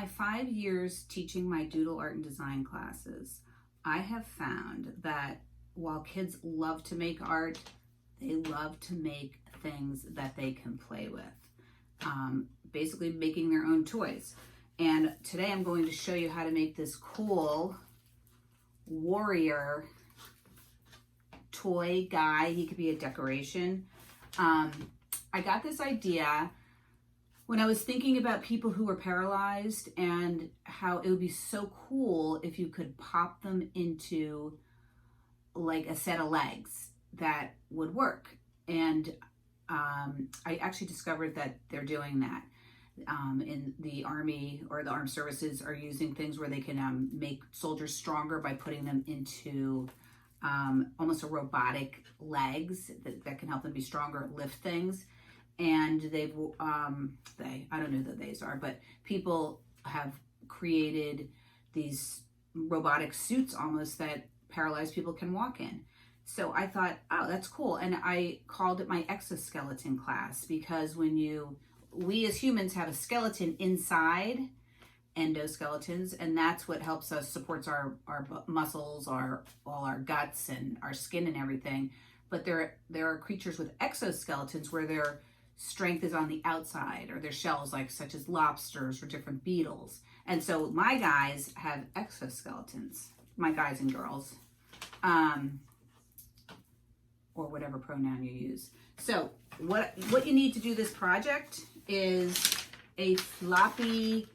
my 5 years teaching my doodle art and design classes, I have found that while kids love to make art, they love to make things that they can play with. Basically making their own toys. And today I'm going to show you how to make this cool warrior toy guy. He could be a decoration. I got this idea when I was thinking about people who were paralyzed and how it would be so cool if you could pop them into like a set of legs that would work. And I actually discovered that they're doing that. In the Army or the Armed Services are using things where they can make soldiers stronger by putting them into almost a robotic legs that can help them be stronger, lift things. And they've, I don't know who the theys are, but people have created these robotic suits almost that paralyzed people can walk in. So I thought, oh, that's cool. And I called it my exoskeleton class because we as humans have a skeleton inside, endoskeletons, and that's what helps us, supports our muscles, all our guts and our skin and everything. But there are creatures with exoskeletons where their strength is on the outside, or their shells, such as lobsters or different beetles. And so my guys have exoskeletons, my guys and girls, or whatever pronoun you use. So what you need to do this project is a floppy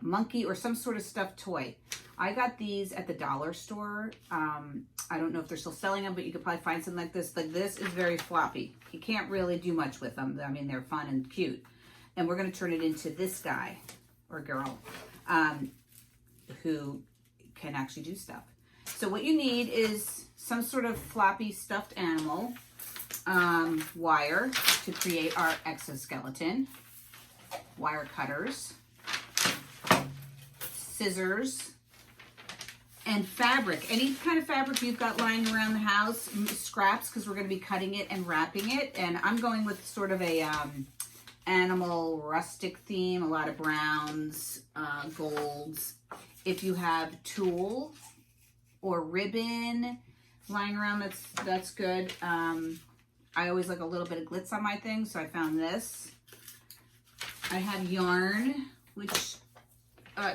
monkey or some sort of stuffed toy. I got these at the dollar store. I don't know if they're still selling them, but you could probably find something like this. Like this is very floppy. You can't really do much with them. I mean, they're fun and cute. And we're going to turn it into this guy or girl who can actually do stuff. So what you need is some sort of floppy stuffed animal, wire to create our exoskeleton, wire cutters, scissors, and fabric. Any kind of fabric you've got lying around the house, scraps, because we're going to be cutting it and wrapping it. And I'm going with sort of a animal rustic theme, a lot of browns, golds. If you have tulle or ribbon lying around, that's good. I always like a little bit of glitz on my things, so I found this. I have yarn, which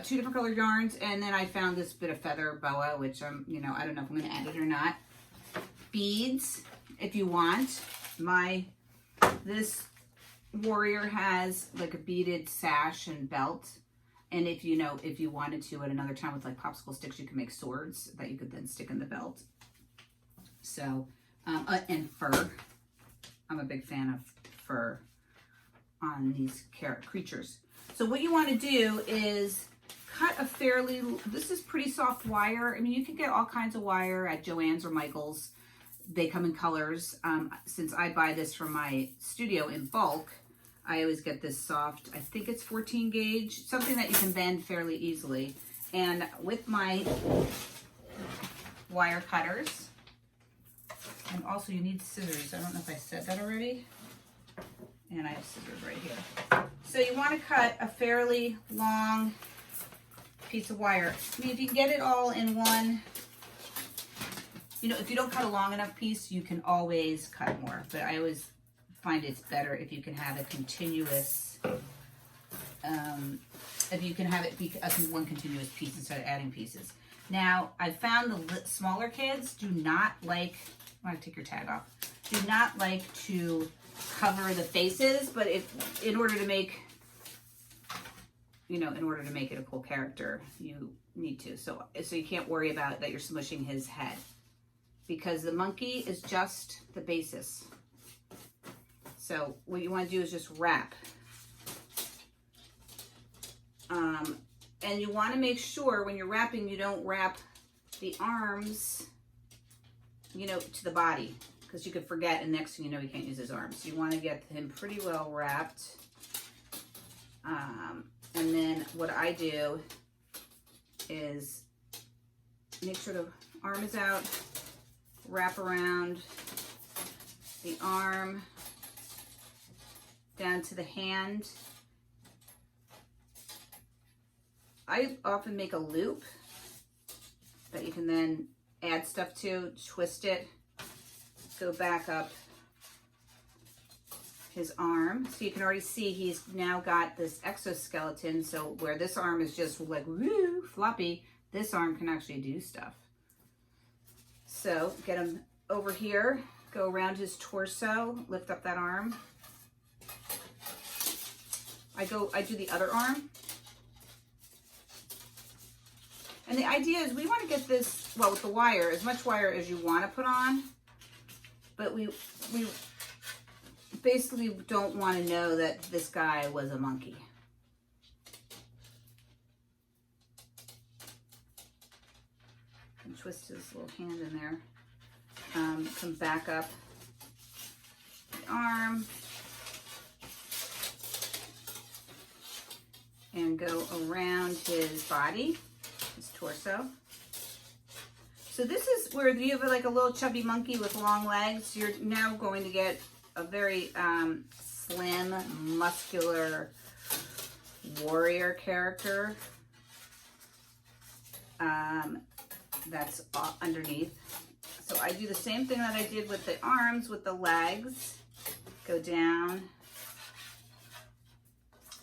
2 different colored yarns, and then I found this bit of feather boa, which I don't know if I'm going to add it or not. Beads, if you want. This warrior has like a beaded sash and belt, and if you wanted to at another time with like popsicle sticks, you can make swords that you could then stick in the belt. So, and fur. I'm a big fan of fur on these creatures. So what you want to do is cut a this is pretty soft wire. I mean, you can get all kinds of wire at Joann's or Michael's. They come in colors. Since I buy this from my studio in bulk, I always get this soft, I think it's 14 gauge, something that you can bend fairly easily. And with my wire cutters, and also you need scissors. I don't know if I said that already. And I have scissors right here. So you want to cut a fairly long piece of wire. I mean, if you can get it all in one, if you don't cut a long enough piece, you can always cut more. But I always find it's better if you can have a continuous, if you can have it be one continuous piece instead of adding pieces. Now, I found the smaller kids do not like, I'm going to take your tag off, do not like to cover the faces, but in order to make it a cool character, you need to. So you can't worry about that you're smushing his head, because the monkey is just the basis. So what you want to do is just wrap. And you want to make sure when you're wrapping, you don't wrap the arms, to the body, because you could forget, and next thing you know, he can't use his arms. So you want to get him pretty well wrapped. And then what I do is make sure the arm is out, wrap around the arm, down to the hand, I often make a loop that you can then add stuff to, twist it, go back up his arm. So you can already see he's now got this exoskeleton. So where this arm is just like, woo, floppy, this arm can actually do stuff. So get him over here, go around his torso, lift up that arm. I do the other arm. And the idea is we want to get this, well, with the wire, as much wire as you want to put on, but we basically don't want to know that this guy was a monkey. And twist his little hand in there. Come back up the arm. And go around his body, his torso. So this is where you have like a little chubby monkey with long legs. You're now going to get a very slim, muscular warrior character. That's underneath. So I do the same thing that I did with the arms, with the legs. Go down.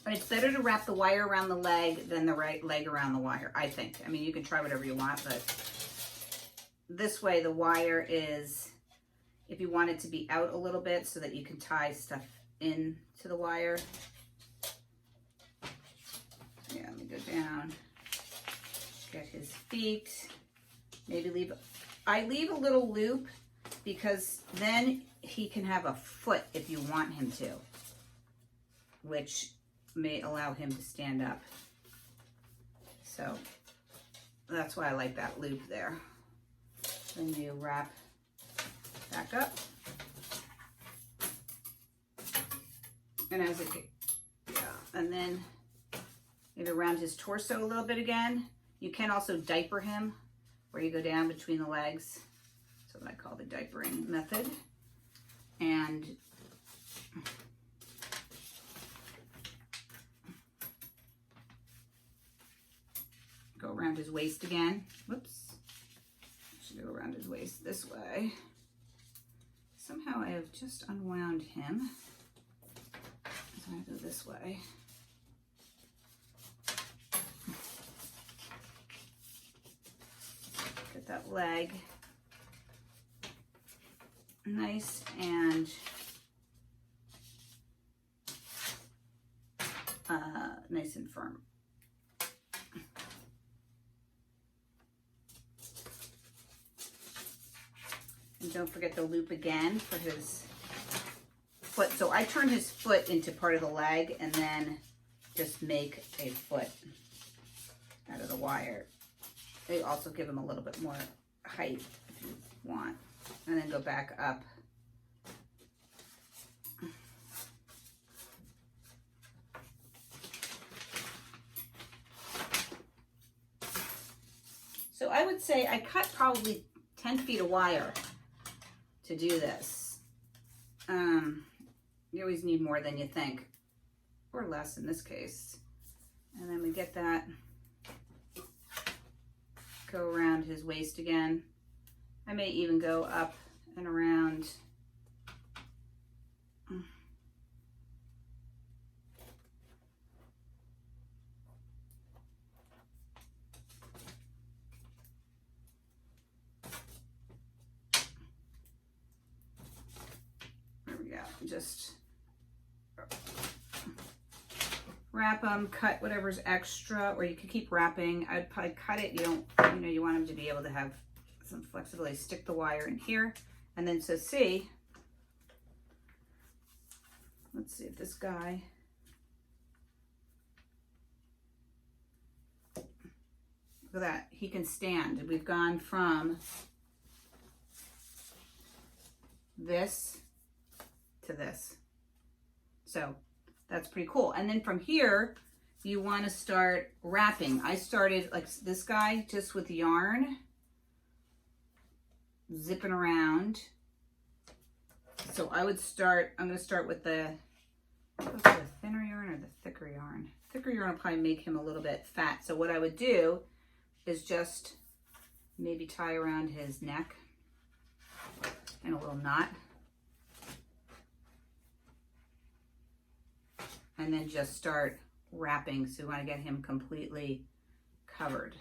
But it's better to wrap the wire around the leg than the right leg around the wire, I think. I mean, you can try whatever you want, but this way the wire is, if you want it to be out a little bit so that you can tie stuff in to the wire. Yeah, let me go down, get his feet, maybe I leave a little loop because then he can have a foot if you want him to, which may allow him to stand up. So that's why I like that loop there. Then you wrap back up. And as it, yeah, and then maybe around his torso a little bit again. You can also diaper him, where you go down between the legs. That's what I call the diapering method. And go around his waist again. Whoops. Should go around his waist this way. Somehow I have just unwound him. So I go this way. Get that leg nice and nice and firm. And don't forget the loop again for his foot. So I turn his foot into part of the leg and then just make a foot out of the wire. They also give him a little bit more height if you want. And then go back up. So I would say I cut probably 10 feet of wire to do this. You always need more than you think, or less in this case. And then we get that, go around his waist again. I may even go up and around. There we go. Just wrap them, cut whatever's extra, or you could keep wrapping. I'd probably cut it. You want them to be able to have some flexibility. Stick the wire in here, and then so see. Let's see if this guy. Look at that. He can stand. We've gone from this to this. So that's pretty cool. And then from here, you want to start wrapping. I started like this guy just with yarn, zipping around. So I would start, I'm going to start with the thinner yarn or the thicker yarn. thicker yarn will probably make him a little bit fat. So what I would do is just maybe tie around his neck in a little knot. And then just start wrapping. So we want to get him completely covered.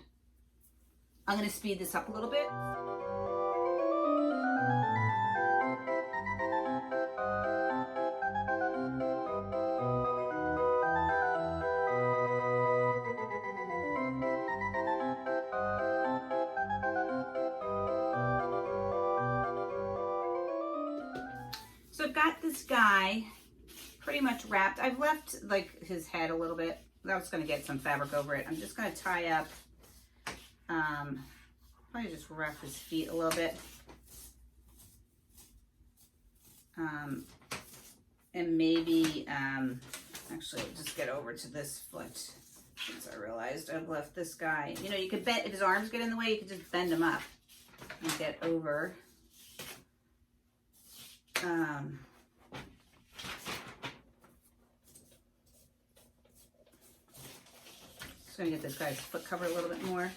I'm going to speed this up a little bit. So I've got this guy pretty much wrapped. I've left like his head a little bit. I was going to get some fabric over it. I'm just going to tie up, probably just wrap his feet a little bit. And maybe, actually I'll just get over to this foot since I realized I've left this guy. You know, you could bend, if his arms get in the way, you could just bend him up and get over. So I'm gonna get this guy's foot covered a little bit more.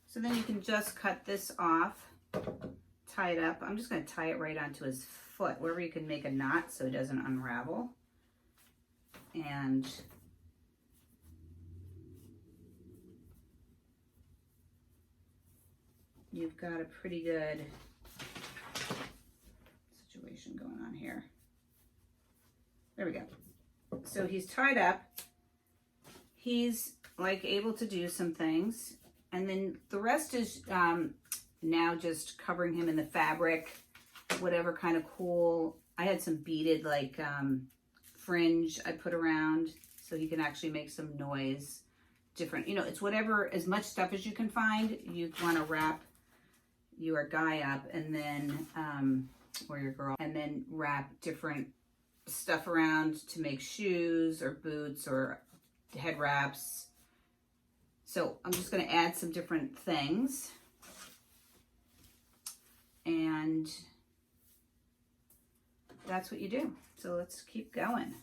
So then you can just cut this off, tie it up. I'm just gonna tie it right onto his foot, wherever you can make a knot so it doesn't unravel. And you've got a pretty good situation going on here. There we go. So he's tied up. He's like able to do some things. And then the rest is now just covering him in the fabric, whatever kind of cool. I had some beaded like fringe I put around so he can actually make some noise. Different, you know, it's whatever, as much stuff as you can find. You want to wrap your guy up and then, or your girl, and then wrap different stuff around to make shoes or boots or head wraps. So I'm just going to add some different things. And that's what you do. So let's keep going.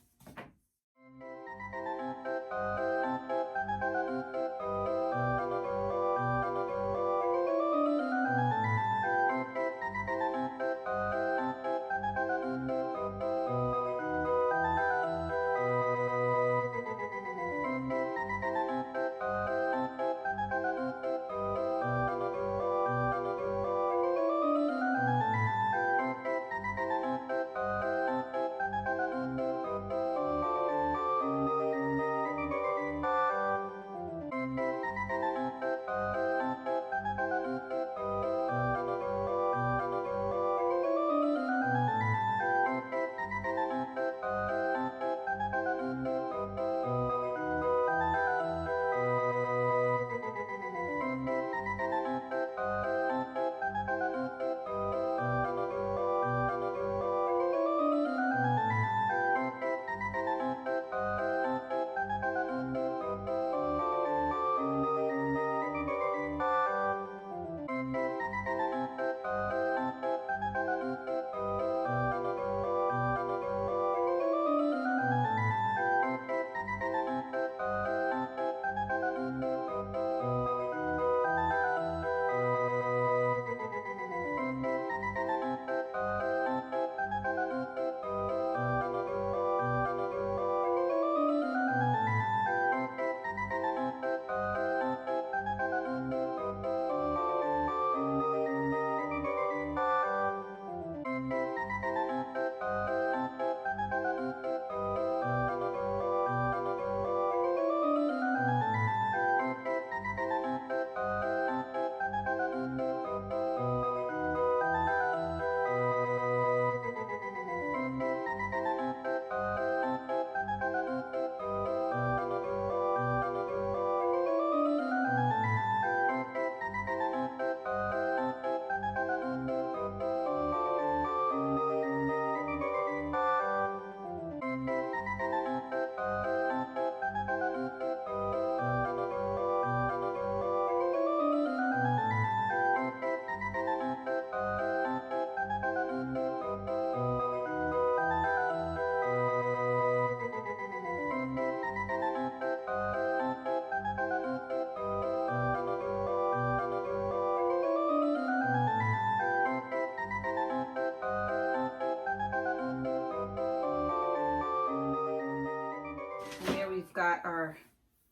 got our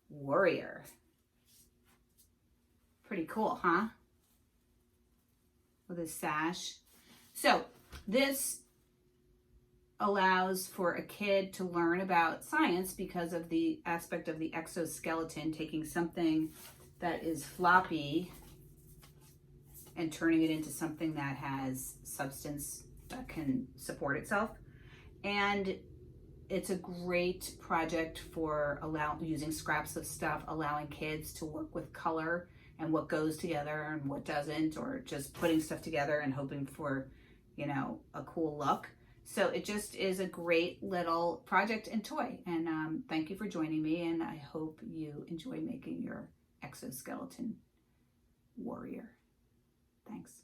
warrior. Pretty cool, huh? With his sash. So this allows for a kid to learn about science because of the aspect of the exoskeleton, taking something that is floppy and turning it into something that has substance that can support itself. And it's a great project for using scraps of stuff, allowing kids to work with color and what goes together and what doesn't, or just putting stuff together and hoping for, you know, a cool look. So it just is a great little project and toy. And thank you for joining me, and I hope you enjoy making your exoskeleton warrior. Thanks.